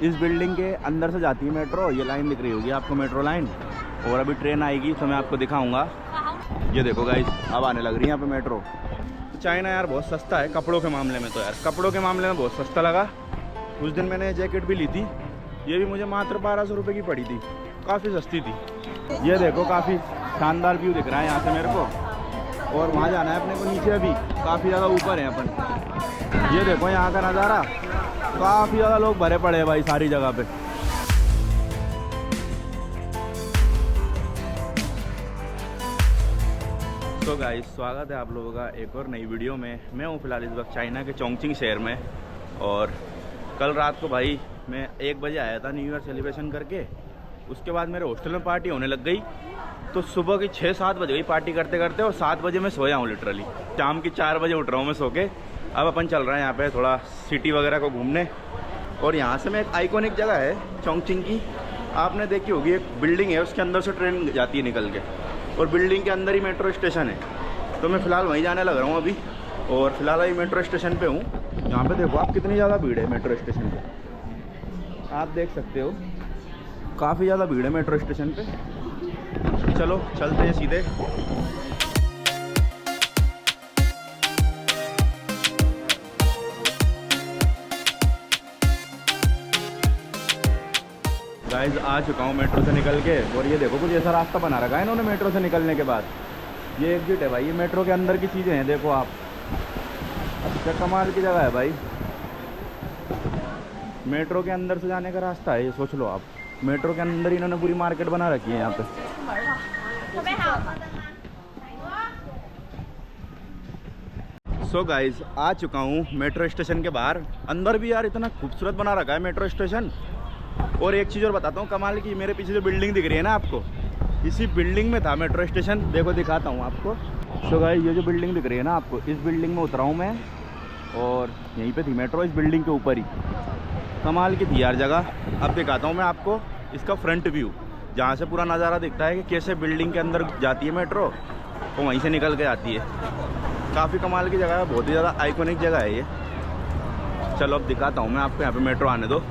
इस बिल्डिंग के अंदर से जाती है मेट्रो। ये लाइन दिख रही होगी आपको, मेट्रो लाइन। और अभी ट्रेन आएगी तो मैं आपको दिखाऊंगा। ये देखो गाइस, अब आने लग रही है यहाँ पे मेट्रो। चाइना यार बहुत सस्ता है कपड़ों के मामले में, तो यार कपड़ों के मामले में बहुत सस्ता लगा। उस दिन मैंने जैकेट भी ली थी, ये भी मुझे मात्र 1200 रुपये की पड़ी थी, काफ़ी सस्ती थी। ये देखो काफ़ी शानदार व्यू दिख रहा है यहाँ से मेरे को। और वहाँ जाना है अपने को नीचे, अभी काफ़ी ज़्यादा ऊपर है अपन। ये देखो यहाँ का नज़ारा, काफ़ी ज़्यादा लोग भरे पड़े हैं भाई सारी जगह पे। तो गाइस, स्वागत है आप लोगों का एक और नई वीडियो में। मैं हूँ फिलहाल इस वक्त चाइना के चोंगचिंग शहर में। और कल रात को भाई मैं 1 बजे आया था न्यू ईयर सेलिब्रेशन करके। उसके बाद मेरे हॉस्टल में पार्टी होने लग गई, तो सुबह की 6-7 बज गई पार्टी करते करते। और 7 बजे मैं सोया हूँ लिटरली। शाम की 4 बजे उठ रहा हूँ मैं सो के। अब अपन चल रहे हैं यहाँ पे थोड़ा सिटी वगैरह को घूमने। और यहाँ से मैं एक आइकॉनिक जगह है चोंगचिंग की, आपने देखी होगी, एक बिल्डिंग है उसके अंदर से ट्रेन जाती है निकल के, और बिल्डिंग के अंदर ही मेट्रो स्टेशन है। तो मैं फ़िलहाल वहीं जाने लग रहा हूँ अभी। और फिलहाल अभी मेट्रो स्टेशन पे हूँ। यहाँ पे देखो आप कितनी ज़्यादा भीड़ है मेट्रो स्टेशन पे, आप देख सकते हो काफ़ी ज़्यादा भीड़ है मेट्रो स्टेशन पे। चलो चलते हैं सीधे। गाइस, आ चुका हूँ मेट्रो से निकल के। और ये देखो कुछ ऐसा रास्ता बना रखा है इन्होंने मेट्रो से निकलने के बाद। ये एग्जिट है भाई, ये मेट्रो के अंदर की चीज़ें हैं, देखो आप। अच्छा कमाल की जगह है भाई, मेट्रो के अंदर से जाने का रास्ता है ये, सोच लो आप। मेट्रो के अंदर ही इन्होंने पूरी मार्केट बना रखी है यहाँ पे। सो गाइस, आ चुका हूँ मेट्रो स्टेशन के बाहर। अंदर भी यार इतना खूबसूरत बना रखा है मेट्रो स्टेशन। और एक चीज़ और बताता हूँ कमाल की, मेरे पीछे जो बिल्डिंग दिख रही है ना आपको, इसी बिल्डिंग में था मेट्रो स्टेशन। देखो दिखाता हूँ आपको। सो गाइस, ये जो बिल्डिंग दिख रही है ना आपको, इस बिल्डिंग में उतरा हूँ मैं। और यहीं पे थी मेट्रो, इस बिल्डिंग के ऊपर ही। कमाल की थी यार जगह। अब दिखाता हूँ मैं आपको इसका फ्रंट व्यू, जहाँ से पूरा नज़ारा दिखता है कि कैसे बिल्डिंग के अंदर जाती है मेट्रो और वहीं से निकल के आती है। काफ़ी कमाल की जगह है, बहुत ही ज़्यादा आइकॉनिक जगह है ये। चलो अब दिखाता हूँ मैं आपको, यहाँ पे मेट्रो आने दो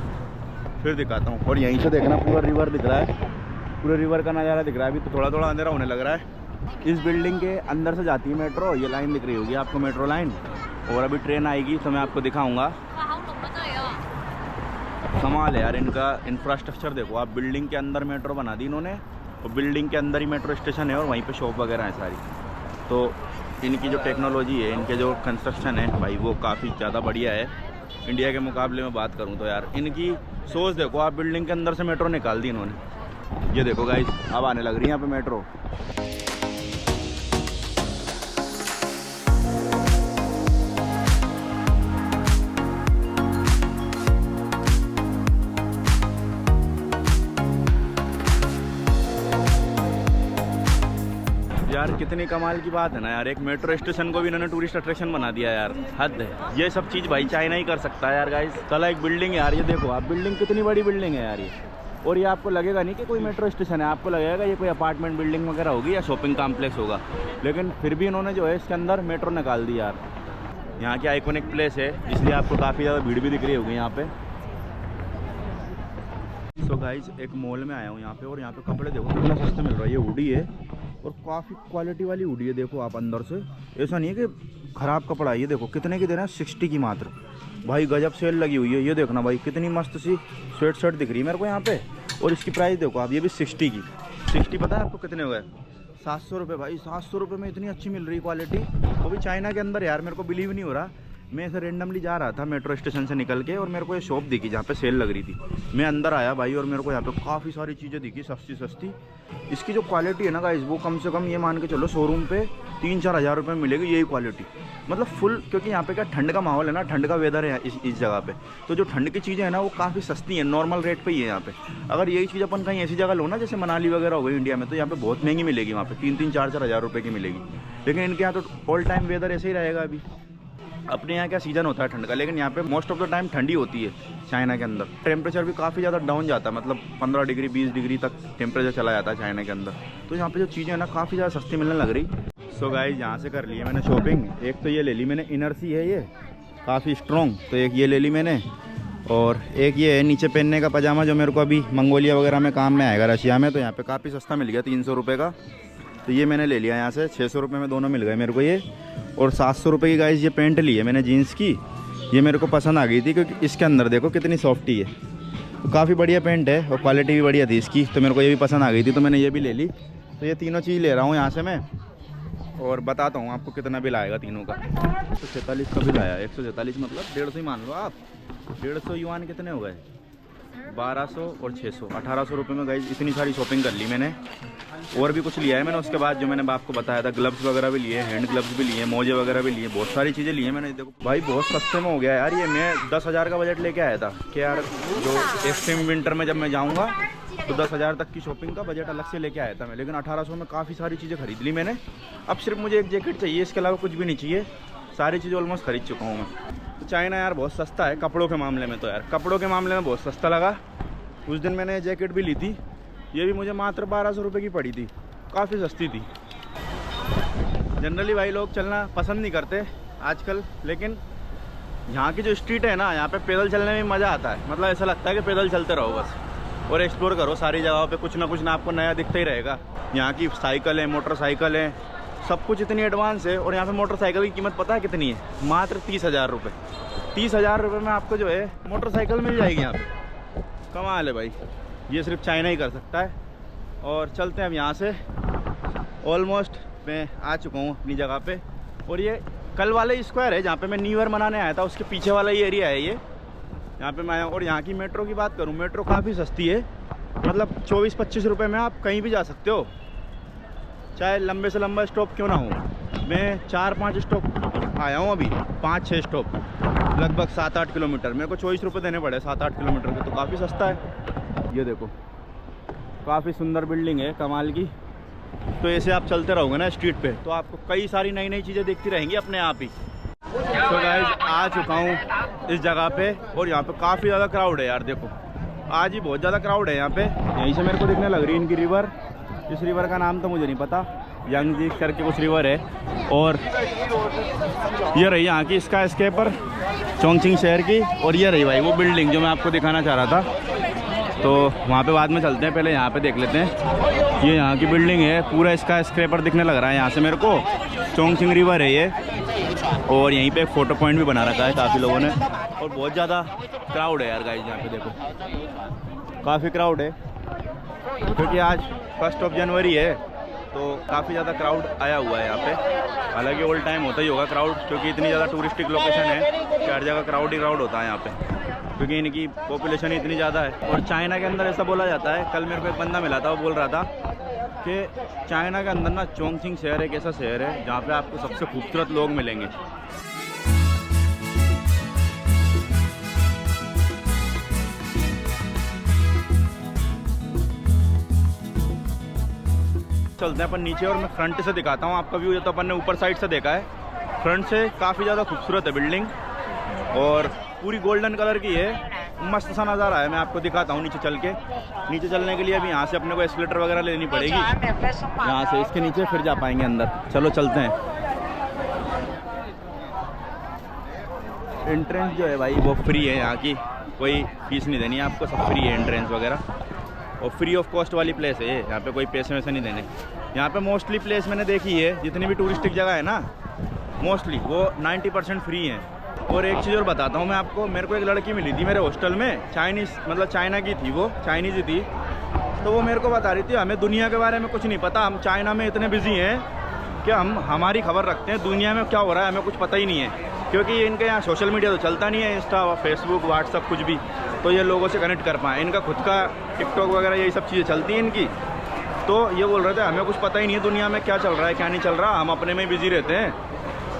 फिर दिखाता हूँ। और यहीं से देखना पूरा रिवर दिख रहा है, पूरे रिवर का नज़ारा दिख रहा है। अभी तो थोड़ा थोड़ा अंधेरा होने लग रहा है। इस बिल्डिंग के अंदर से जाती है मेट्रो, ये लाइन दिख रही होगी आपको, मेट्रो लाइन। और अभी ट्रेन आएगी तो मैं आपको दिखाऊंगा। कमाल है यार इनका इंफ्रास्ट्रक्चर, देखो आप। बिल्डिंग के अंदर मेट्रो बना दी इन्होंने, और बिल्डिंग के अंदर ही मेट्रो स्टेशन है, और वहीं पे शॉप वगैरह है सारी। तो इनकी जो टेक्नोलॉजी है, इनके जो कंस्ट्रक्शन है भाई, वो काफ़ी ज़्यादा बढ़िया है। इंडिया के मुकाबले में बात करूँ तो यार इनकी सोच देखो आप, बिल्डिंग के अंदर से मेट्रो निकाल दी इन्होंने। ये देखो गाइस, अब आने लग रही है यहाँ पे मेट्रो। यार कितनी कमाल की बात है ना यार, एक मेट्रो स्टेशन को भी इन्होंने टूरिस्ट अट्रैक्शन बना दिया यार, हद है। ये सब चीज़ भाई चाइना ही कर सकता है यार गाइस। कल एक बिल्डिंग है यार, ये देखो आप, बिल्डिंग कितनी बड़ी बिल्डिंग है यार ये। और ये आपको लगेगा नहीं कि कोई मेट्रो स्टेशन है, आपको लगेगा ये कोई अपार्टमेंट बिल्डिंग वगैरह होगी या शॉपिंग कॉम्प्लेक्स होगा। लेकिन फिर भी इन्होंने जो है इसके अंदर मेट्रो निकाल दी यार। यहाँ की आइकॉनिक प्लेस है, इसलिए आपको काफ़ी ज़्यादा भीड़ भी दिख रही होगी यहाँ पे। सो गाइस, एक मॉल में आया हूँ यहाँ पे, और यहाँ पे कपड़े देखो कितना सस्ते मिल रहा है। ये हुडी है और काफ़ी क्वालिटी वाली हुडी है, देखो आप अंदर से। ऐसा नहीं है कि ख़राब कपड़ा है। ये देखो कितने की दे रहे हैं, 60 की मात्र। भाई गजब सेल लगी हुई है। ये देखना भाई, कितनी मस्त सी स्वेट शर्ट दिख रही है मेरे को यहाँ पे। और इसकी प्राइस देखो आप, ये भी 60 की। 60 पता है आपको कितने हुए? 700 रुपये भाई। 700 रुपये में इतनी अच्छी मिल रही क्वालिटी, वो भी चाइना के अंदर यार। मेरे को बिलीव नहीं हो रहा। मैं ऐसे रेंडमली जा रहा था मेट्रो स्टेशन से निकल के, और मेरे को ये शॉप दिखी जहाँ पे सेल लग रही थी। मैं अंदर आया भाई, और मेरे को यहाँ पे काफ़ी सारी चीज़ें दिखी सस्ती सस्ती। इसकी जो क्वालिटी है ना गाइस, वो कम से कम ये मान के चलो शोरूम पे 3-4 हज़ार रुपये में मिलेगी यही क्वालिटी। मतलब फुल, क्योंकि यहाँ पे क्या ठंड का माहौल है ना, ठंड का वेदर है इस जगह पे। तो जो ठंड की चीज़ें हैं ना, वो काफ़ी सस्ती हैं, नॉर्मल रेट पे ही है यहाँ पे। अगर यही चीज़ अपन कहीं ऐसी जगह लो ना, जैसे मनाली वगैरह हो गई इंडिया में, तो यहाँ पे बहुत महंगी मिलेगी, वहाँ पे 3-4 हज़ार रुपये की मिलेगी। लेकिन इनके यहाँ तो ऑल टाइम वेदर ऐसे ही रहेगा। अभी अपने यहाँ क्या सीज़न होता है ठंड का, लेकिन यहाँ पे मोस्ट ऑफ द टाइम ठंडी होती है चाइना के अंदर। टेम्परेचर भी काफ़ी ज़्यादा डाउन जाता है, मतलब 15 डिग्री 20 डिग्री तक टेम्परेचर चला जाता है चाइना के अंदर। तो यहाँ पे जो चीज़ें हैं ना, काफ़ी ज़्यादा सस्ती मिलने लग रही। सो गाइस, यहाँ से कर लिए मैंने शॉपिंग। एक तो ये ले ली मैंने, इनर सी है ये काफ़ी स्ट्रॉन्ग, तो एक ये ले ली मैंने। और एक ये है नीचे पहनने का पजामा जो मेरे को अभी मंगोलिया वगैरह में काम में आएगा, रशिया में। तो यहाँ पे काफ़ी सस्ता मिल गया 300 रुपये का। तो ये मैंने ले लिया यहाँ से, 600 रुपये में दोनों मिल गए मेरे को ये। और 700 रुपये की गाइस ये पैंट ली है मैंने जीन्स की। ये मेरे को पसंद आ गई थी क्योंकि इसके अंदर देखो कितनी सॉफ्टी है। तो काफ़ी बढ़िया पैंट है और क्वालिटी भी बढ़िया थी इसकी, तो मेरे को ये भी पसंद आ गई थी, तो मैंने ये भी ले ली। तो ये तीनों चीज़ ले रहा हूँ यहाँ से मैं, और बताता हूँ आपको कितना बिल आएगा तीनों का। 146 का बिल आया। 146 मतलब 150 ही मान लो आप। 150 युआन कितने हो गए? 1200 और 600, 1800 रुपये में गाइस इतनी सारी शॉपिंग कर ली मैंने। और भी कुछ लिया है मैंने उसके बाद, जो मैंने आपको बताया था। ग्लव्स वगैरह भी लिए, हैंड ग्लव्स भी लिए, मोजे वगैरह भी लिए, बहुत सारी चीज़ें लिए मैंने। देखो भाई बहुत सस्ते में हो गया यार ये। मैं 10,000 का बजट लेके आया था कि यार जो एक्सट्रीम विंटर में जब मैं जाऊँगा तो 10,000 तक की शॉपिंग का बजट अलग से लेके आया था मैं। लेकिन 1800 में काफ़ी सारी चीज़ें खरीद ली मैंने। अब सिर्फ मुझे एक जैकेट चाहिए, इसके अलावा कुछ भी नहीं चाहिए। सारी चीज़ें ऑलमोस्ट खरीद चुका हूँ मैं। तो चाइना यार बहुत सस्ता है कपड़ों के मामले में। तो यार कपड़ों के मामले में बहुत सस्ता लगा। उस दिन मैंने जैकेट भी ली थी, ये भी मुझे मात्र 1200 रुपये की पड़ी थी, काफ़ी सस्ती थी। जनरली भाई लोग चलना पसंद नहीं करते आजकल, लेकिन यहाँ की जो स्ट्रीट है ना, यहाँ पे पैदल चलने में मज़ा आता है। मतलब ऐसा लगता है कि पैदल चलते रहो बस और एक्सप्लोर करो सारी जगहों पे। कुछ ना आपको नया दिखता ही रहेगा। यहाँ की साइकिल है, मोटरसाइकिल है, सब कुछ इतनी एडवांस है। और यहाँ पे मोटरसाइकिल की कीमत पता है कितनी है? मात्र 30,000 रुपये। 30,000 रुपये में आपको जो है मोटरसाइकिल मिल जाएगी यहाँ पे। कमाल है भाई, ये सिर्फ चाइना ही कर सकता है। और चलते हैं अब यहाँ से। ऑलमोस्ट मैं आ चुका हूँ अपनी जगह पे। और ये कल वाला स्क्वायर है जहाँ पे मैं न्यू ईयर मनाने आया था, उसके पीछे वाला ये एरिया है ये, यहाँ पे मैं आया। और यहाँ की मेट्रो की बात करूँ, मेट्रो काफ़ी सस्ती है। मतलब 24-25 रुपये में आप कहीं भी जा सकते हो, चाहे लंबे से लंबा स्टॉप क्यों ना हो। मैं 4-5 स्टॉप आया हूँ अभी, 5-6 स्टॉप, लगभग 7-8 किलोमीटर। मेरे को 24 रुपये देने पड़े 7-8 किलोमीटर के, तो काफ़ी सस्ता है। ये देखो काफ़ी सुंदर बिल्डिंग है कमाल की। तो ऐसे आप चलते रहोगे ना स्ट्रीट पे, तो आपको कई सारी नई नई चीज़ें दिखती रहेंगी अपने आप ही। तो गाइस आ चुका हूँ इस जगह पे, और यहाँ पे काफ़ी ज़्यादा क्राउड है यार। देखो आज ही बहुत ज़्यादा क्राउड है यहाँ पे। यहीं से मेरे को दिखने लग रही है इनकी रिवर। इस रिवर का नाम तो मुझे नहीं पता, यांगजी करके कुछ रिवर है। और ये रही यहाँ की स्काई स्केपर चोंगचिंग शहर की। और ये रही भाई वो बिल्डिंग जो मैं आपको दिखाना चाह रहा था। तो वहाँ पे बाद में चलते हैं, पहले यहाँ पे देख लेते हैं। ये यहाँ की बिल्डिंग है, पूरा स्काई स्केपर दिखने लग रहा है यहाँ से मेरे को। चोंगचिंग रिवर है ये। और यहीं पे एक फ़ोटो पॉइंट भी बना रखा है काफ़ी लोगों ने। और बहुत ज़्यादा क्राउड है यार गाइस यहाँ पे। देखो काफ़ी क्राउड है क्योंकि आज 1 जनवरी है, तो काफ़ी ज़्यादा क्राउड आया हुआ है यहाँ पे। हालांकि ऑल टाइम होता ही होगा क्राउड, क्योंकि इतनी ज़्यादा टूरिस्टिक लोकेशन है कि हर जगह क्राउड ही क्राउड होता है यहाँ पे, क्योंकि इनकी पॉपुलेशन इतनी ज़्यादा है। और चाइना के अंदर ऐसा बोला जाता है, कल मेरे को एक बंदा मिला था, वो बोल रहा था कि चाइना के अंदर ना चोंगचिंग शहर एक ऐसा शहर है जहाँ पे आपको सबसे खूबसूरत लोग मिलेंगे। चलते हैं अपन नीचे और मैं फ्रंट से दिखाता हूँ आपका व्यू। ये तो अपन ने ऊपर साइड से देखा है, फ्रंट से काफ़ी ज़्यादा खूबसूरत है बिल्डिंग और पूरी गोल्डन कलर की है। मस्त सा नज़ारा है, मैं आपको दिखाता हूँ नीचे चल के। नीचे चलने के लिए अभी यहाँ से अपने को एस्केलेटर वगैरह लेनी पड़ेगी, यहाँ से इसके नीचे फिर जा पाएंगे अंदर। चलो चलते हैं। एंट्रेंस जो है भाई वो फ्री है यहाँ की, कोई फीस नहीं देनी है आपको, सब फ्री है एंट्रेंस वगैरह। और फ्री ऑफ कॉस्ट वाली प्लेस है ये, यहाँ पे कोई पैसे वैसे नहीं देने। यहाँ पे मोस्टली प्लेस मैंने देखी है, जितनी भी टूरिस्टिक जगह है ना, मोस्टली वो 90% फ्री हैं। और एक चीज़ और बताता हूँ मैं आपको, मेरे को एक लड़की मिली थी मेरे हॉस्टल में, चाइनीज़, मतलब चाइना की थी वो, चाइनीज़ ही थी। तो वो मेरे को बता रही थी हमें दुनिया के बारे में कुछ नहीं पता, हम चाइना में इतने बिजी हैं कि हम हमारी खबर रखते हैं, दुनिया में क्या हो रहा है हमें कुछ पता ही नहीं है। क्योंकि इनके यहाँ सोशल मीडिया तो चलता नहीं है, इंस्टा, फेसबुक, व्हाट्सअप कुछ भी, तो ये लोगों से कनेक्ट कर पाएँ। इनका खुद का टिकटॉक वगैरह यही सब चीज़ें चलती हैं इनकी। तो ये बोल रहे थे हमें कुछ पता ही नहीं है दुनिया में क्या चल रहा है क्या नहीं चल रहा, हम अपने में बिजी रहते हैं,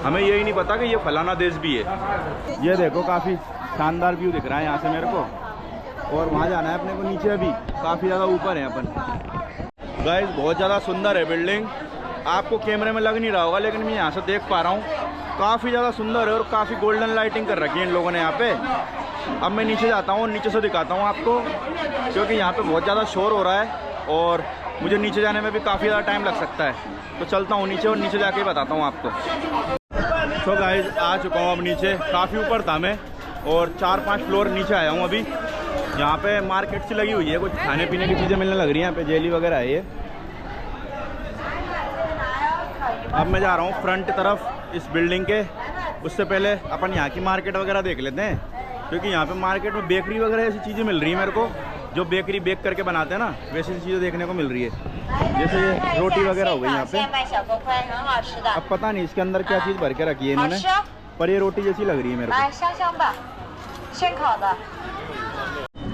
हमें यही नहीं पता कि ये फलाना देश भी है। ये देखो काफ़ी शानदार व्यू दिख रहा है यहाँ से मेरे को। और वहाँ जाना है अपने को नीचे, अभी काफ़ी ज़्यादा ऊपर है अपन। गाइस बहुत ज़्यादा सुंदर है बिल्डिंग, आपको कैमरे में लग नहीं रहा होगा लेकिन मैं यहाँ से देख पा रहा हूँ, काफ़ी ज़्यादा सुंदर है और काफ़ी गोल्डन लाइटिंग कर रखी है इन लोगों ने यहाँ पे। अब मैं नीचे जाता हूँ, नीचे से दिखाता हूँ आपको, क्योंकि यहाँ पे बहुत ज़्यादा शोर हो रहा है और मुझे नीचे जाने में भी काफ़ी ज़्यादा टाइम लग सकता है। तो चलता हूँ नीचे और नीचे जाके ही बताता हूँ आपको। तो गाइस आ चुका हूँ अब नीचे, काफ़ी ऊपर था मैं, और 4-5 फ्लोर नीचे आया हूँ अभी। यहाँ पे मार्केट सी लगी हुई है, कुछ खाने पीने की चीज़ें मिलने लग रही हैं। यहाँ पे जेली वगैरह है ये। अब मैं जा रहा हूँ फ्रंट तरफ इस बिल्डिंग के। उससे पहले अपन यहाँ की मार्केट वगैरह देख लेते हैं, क्योंकि यहाँ पे मार्केट में बेकरी वगैरह ऐसी चीज़ें मिल रही हैं मेरे को, जो बेकरी बेक करके बनाते हैं ना, वैसी चीज़ें देखने को मिल रही है। जैसे ये रोटी वगैरह हो गई यहाँ पे। अब पता नहीं इसके अंदर क्या चीज़ भर के रखी है इन्होंने, पर ये रोटी जैसी लग रही है मेरे को।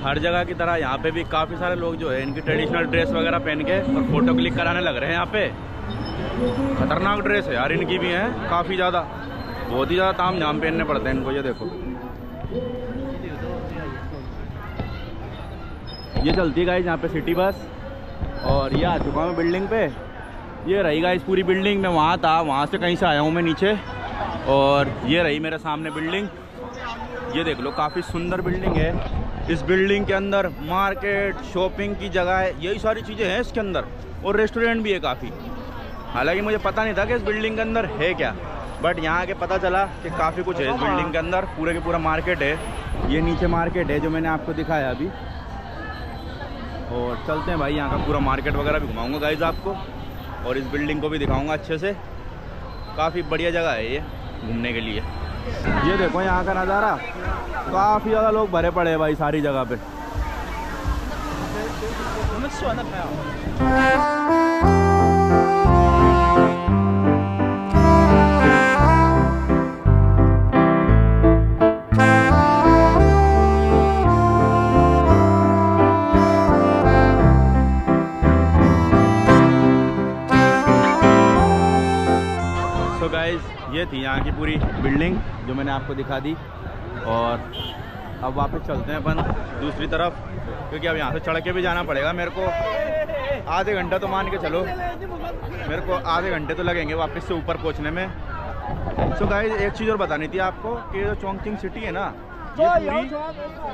हर जगह की तरह यहाँ पे भी काफ़ी सारे लोग जो है इनकी ट्रेडिशनल ड्रेस वगैरह पहन के और फोटो क्लिक कराने लग रहे हैं। यहाँ पे खतरनाक ड्रेस है यार इनकी भी है, काफ़ी ज़्यादा, बहुत ही ज़्यादा ताम झाम पहनने पड़ते हैं इनको। ये देखो, ये चलती है गाइस यहाँ पे सिटी बस। और ये आ चुका हूँ बिल्डिंग पे। ये रही गाइस पूरी बिल्डिंग। मैं वहाँ था, वहाँ से कहीं से आया हूँ मैं नीचे, और ये रही मेरे सामने बिल्डिंग। ये देख लो, काफ़ी सुंदर बिल्डिंग है। इस बिल्डिंग के अंदर मार्केट, शॉपिंग की जगह है, यही सारी चीज़ें हैं इसके अंदर, और रेस्टोरेंट भी है काफ़ी। हालांकि मुझे पता नहीं था कि इस बिल्डिंग के अंदर है क्या, बट यहाँ आके पता चला कि काफ़ी कुछ है इस बिल्डिंग के अंदर। पूरे के पूरा मार्केट है। ये नीचे मार्केट है जो मैंने आपको दिखाया अभी। और चलते हैं भाई, यहाँ का पूरा मार्केट वगैरह भी घुमाऊँगा गाइस आपको, और इस बिल्डिंग को भी दिखाऊँगा अच्छे से। काफ़ी बढ़िया जगह है ये घूमने के लिए। ये देखो यहाँ का नज़ारा, काफ़ी ज़्यादा लोग भरे पड़े हैं भाई सारी जगह पे। सो गाइस, ये थी यहाँ की पूरी बिल्डिंग जो मैंने आपको दिखा दी। और अब वापस चलते हैं अपन दूसरी तरफ, क्योंकि अब यहाँ से चढ़ के भी जाना पड़ेगा मेरे को। आधे घंटा तो मान के चलो, मेरे को आधे घंटे तो लगेंगे वापस से ऊपर पहुँचने में। सो गाइस, एक चीज़ और बतानी थी आपको कि जो चोंगचिंग सिटी है ना, ये पूरी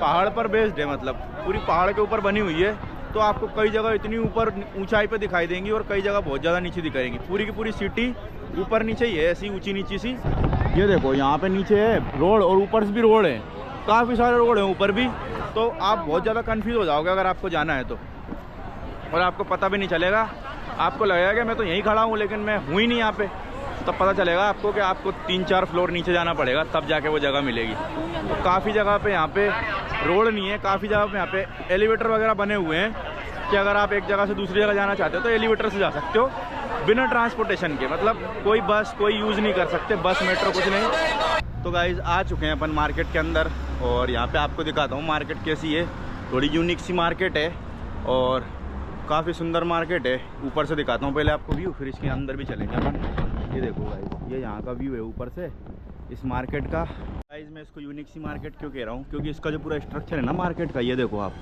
पहाड़ पर बेस्ड है, मतलब पूरी पहाड़ के ऊपर बनी हुई है। तो आपको कई जगह इतनी ऊपर ऊंचाई पे दिखाई देंगी और कई जगह बहुत ज़्यादा नीचे दिखाएंगी। पूरी की पूरी सिटी ऊपर नीचे ही है, ऐसी ऊंची नीची सी। ये देखो, यहाँ पे नीचे है रोड और ऊपर से भी रोड है, काफ़ी सारे रोड हैं ऊपर भी। तो आप बहुत ज़्यादा कंफ्यूज हो जाओगे अगर आपको जाना है तो, और आपको पता भी नहीं चलेगा। आपको लगेगा कि मैं तो यहीं खड़ा हूँ, लेकिन मैं हूँ ही नहीं यहाँ पे। तब पता चलेगा आपको कि आपको 3-4 फ्लोर नीचे जाना पड़ेगा, तब जाके वो जगह मिलेगी। तो काफ़ी जगह पे यहाँ पे रोड नहीं है, काफ़ी जगह पे यहाँ पे एलिवेटर वगैरह बने हुए हैं कि अगर आप एक जगह से दूसरी जगह जाना चाहते हो तो एलिवेटर से जा सकते हो, बिना ट्रांसपोर्टेशन के। मतलब कोई बस कोई यूज़ नहीं कर सकते, बस मेट्रो कुछ नहीं। तो गाइज़, आ चुके हैं अपन मार्केट के अंदर, और यहाँ पे आपको दिखाता हूँ मार्केट कैसी है। थोड़ी यूनिक सी मार्केट है और काफ़ी सुंदर मार्केट है। ऊपर से दिखाता हूँ पहले आपको व्यू, फिर इसके अंदर भी चलेंगे अपन। ये देखो गाइज़, ये यहाँ का व्यू है ऊपर से इस मार्केट का। गाइज़, मैं इसको यूनिक सी मार्केट क्यों कह रहा हूँ, क्योंकि इसका जो पूरा स्ट्रक्चर है ना मार्केट का, ये देखो आप,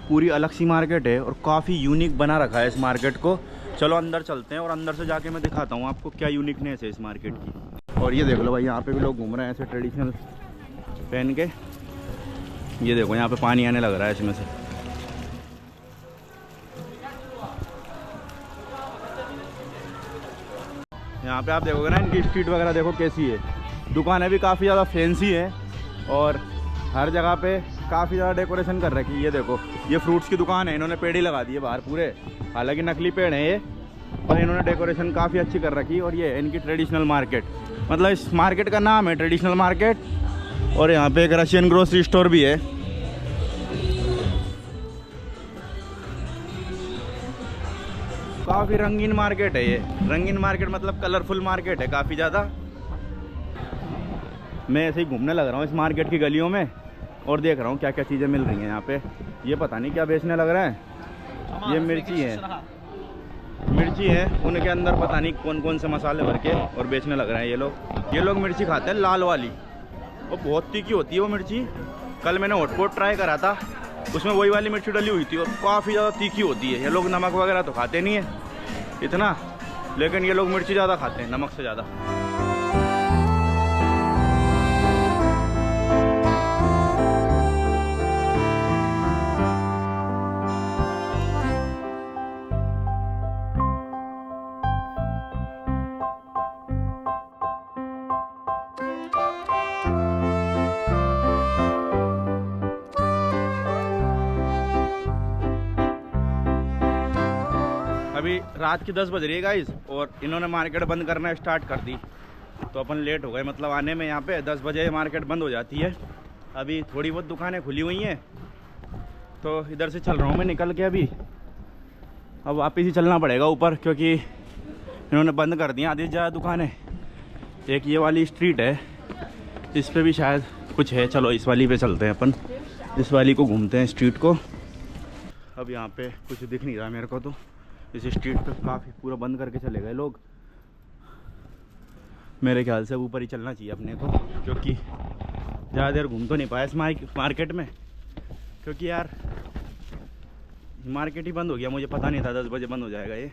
पूरी अलग सी मार्केट है और काफ़ी यूनिक बना रखा है इस मार्केट को। चलो अंदर चलते हैं और अंदर से जाके मैं दिखाता हूँ आपको क्या यूनिकनेस है इस मार्केट की। और ये देख लो भाई, यहाँ पे भी लोग घूम रहे हैं ऐसे ट्रेडिशनल पहन के। ये देखो, यहाँ पे पानी आने लग रहा है इसमें से। यहाँ पे आप देखोगे ना, इनकी स्ट्रीट वगैरह देखो कैसी है। दुकानें भी काफ़ी ज़्यादा फैंसी है और हर जगह पे काफ़ी ज़्यादा डेकोरेशन कर रखी है। ये देखो, ये फ्रूट्स की दुकान है, इन्होंने पेड़ ही लगा दिए बाहर पूरे, हालांकि नकली पेड़ है ये, पर इन्होंने डेकोरेशन काफ़ी अच्छी कर रखी है। और ये इनकी ट्रेडिशनल मार्केट, मतलब इस मार्केट का नाम है ट्रेडिशनल मार्केट। और यहाँ पे एक रशियन ग्रोसरी स्टोर भी है। काफ़ी रंगीन मार्केट है ये। रंगीन मार्केट मतलब कलरफुल मार्केट है काफ़ी ज़्यादा। मैं ऐसे ही घूमने लग रहा हूँ इस मार्केट की गलियों में और देख रहा हूँ क्या क्या चीज़ें मिल रही हैं यहाँ पे। ये पता नहीं क्या बेचने लग रहा है। ये मिर्ची है, मिर्ची है, उनके अंदर पता नहीं कौन कौन से मसाले भर के और बेचने लग रहे हैं ये लोग मिर्ची खाते हैं लाल वाली, वो बहुत तीखी होती है वो मिर्ची। कल मैंने हॉटपॉट ट्राई करा था, उसमें वही वाली मिर्ची डली हुई थी और काफ़ी ज़्यादा तीखी होती है। ये लोग नमक वगैरह तो खाते नहीं है इतना, लेकिन ये लोग मिर्ची ज़्यादा खाते हैं नमक से ज़्यादा। अभी रात की 10 बज रही है गाइस और इन्होंने मार्केट बंद करना स्टार्ट कर दी, तो अपन लेट हो गए मतलब आने में। यहाँ पे 10 बजे मार्केट बंद हो जाती है। अभी थोड़ी बहुत दुकानें खुली हुई हैं, तो इधर से चल रहा हूँ मैं निकल के। अभी अब वापस ही चलना पड़ेगा ऊपर, क्योंकि इन्होंने बंद कर दिया आधी ज़्यादा दुकानें। एक ये वाली स्ट्रीट है, इस पे भी शायद कुछ है। चलो इस वाली पे चलते हैं अपन, इस वाली को घूमते हैं स्ट्रीट को। अब यहाँ पे कुछ दिख नहीं रहा मेरे को, तो इस स्ट्रीट पे काफ़ी पूरा बंद करके चले गए लोग। मेरे ख्याल से ऊपर ही चलना चाहिए अपने को, क्योंकि ज़्यादा देर घूम तो नहीं पाया इस मार्केट में, क्योंकि यार मार्केट ही बंद हो गया। मुझे पता नहीं था 10 बजे बंद हो जाएगा ये,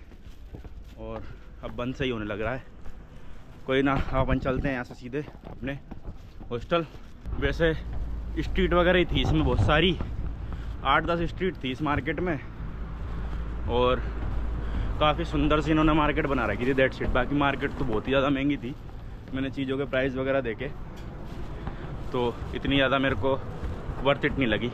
और अब बंद सही होने लग रहा है। कोई ना, अपन चलते हैं यहाँ से सीधे अपने हॉस्टल। वैसे स्ट्रीट वगैरह ही थी इसमें बहुत सारी, 8-10 स्ट्रीट थी इस मार्केट में, और काफ़ी सुंदर सी इन्होंने मार्केट बना रखी थी। दैट शीट, बाकी मार्केट तो बहुत ही ज़्यादा महंगी थी। मैंने चीज़ों के प्राइस वगैरह देखे तो इतनी ज़्यादा मेरे को वर्थ इट नहीं लगी।